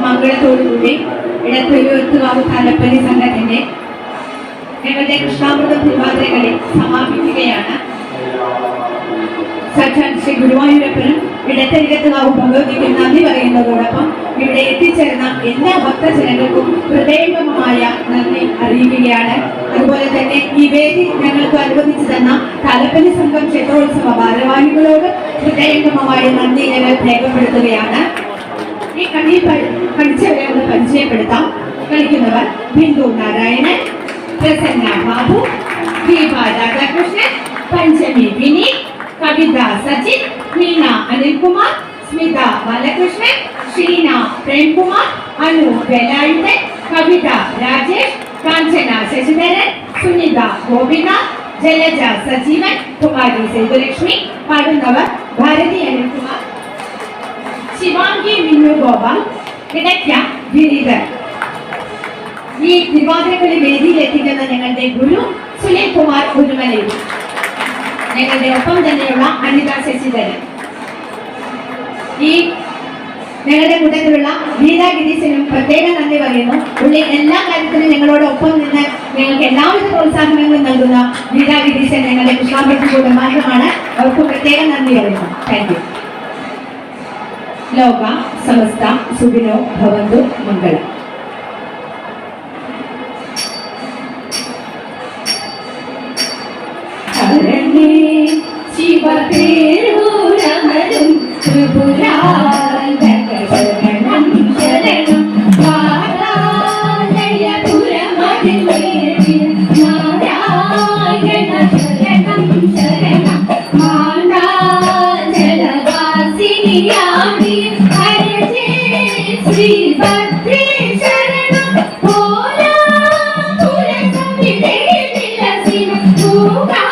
മംഗളത്തോടുകൂടി ഇടത്തൊരുത്തുകാവ് താലപ്പലി സംഘത്തിന്റെ ഞങ്ങളുടെ കൃഷ്ണാമൃത തിരുവാതിരകളെ സമാപിക്കുകയാണ്. സാക്ഷാൽ ശ്രീ ഗുരുവായൂരപ്പനും ഇടത്തരികത്തുകാവ് ഭഗവതിക്കും നന്ദി പറയുന്നതോടൊപ്പം ഇവിടെ എത്തിച്ചേർന്ന എല്ലാ ഭക്തജനങ്ങൾക്കും ഹൃദയംഗമമായ നന്ദി അറിയിക്കുകയാണ്. അതുപോലെ തന്നെ ഈ വേദി ഞങ്ങൾക്ക് അനുവദിച്ചു തന്ന താലപ്പലി സംഘം ക്ഷേത്രോത്സവ ഭാരവാഹികളോട് ഹൃദയംഗമമായ നന്ദി ഞങ്ങൾ രേഖപ്പെടുത്തുകയാണ്. ഈ കളി കളിച്ചവരെ ഒന്ന് പരിചയപ്പെടുത്താം. കളിക്കുന്നവർ ബിന്ദു നാരായണൻ, പ്രസന്ന ബാബു, ദീപ രാധാകൃഷ്ണൻ, പഞ്ചമി വിനീത്, കവിത സജിത്, മീന അനിൽകുമാർ, സ്മിത ബാലകൃഷ്ണൻ, ഷീന പ്രേംകുമാർ, അനു വേലായുധൻ, കവിത രാജേഷ്, കാഞ്ചന ശശിധരൻ, സുനിത ഗോപിനാഥ്, ജലജ സജീവൻ, കുമാരി സേതുലക്ഷ്മി. പാടുന്നവർ ഭാരതി അനിൽകുമാർ, ശിവാംഗി മിന്നു ഗോപാൽ, കിടക്ക ഗിരിധർ. ഈ തിരുവാതിരക്കളി വേദിയിലെത്തിക്കുന്ന ഞങ്ങളുടെ ഗുരു സുനിൽ കുമാർ ഉരുമലയിൽ, ഞങ്ങളുടെ ഒപ്പം തന്നെയുള്ള അനിത ശശിധരൻ. ഈ ഞങ്ങളുടെ കൂട്ടത്തിലുള്ള ഗീതാ ഗിരീശനും പ്രത്യേക നന്ദി പറയുന്നു. പുള്ളി എല്ലാ കാര്യത്തിലും ഞങ്ങളോടൊപ്പം നിന്ന് ഞങ്ങൾക്ക് എല്ലാവിധ പ്രോത്സാഹനങ്ങളും നൽകുന്ന ഗീതാ ഗിരീശൻ ഞങ്ങളുടെ കൃഷ്ണാഭക്തി കുടുംബാംഗമാണ്. അവർക്ക് പ്രത്യേക നന്ദി പറയുന്നു. Thank you. ലോക സമസ്ത സുഖിനോ ഭവന്തു മംഗളം. ശിവപേരൂരമരും ത്രിപുരാന്തകരണം ശരണം പാരാലയപുരമതിലേറി നാരായണ ശരണം ശരണം മാണ്ഡാചലവാസിനിയാമി ഹരജേ ശ്രീഭദ്രേ ശരണം ഭോലാപുരസംവിധേ വിലസിന ഭൂകാ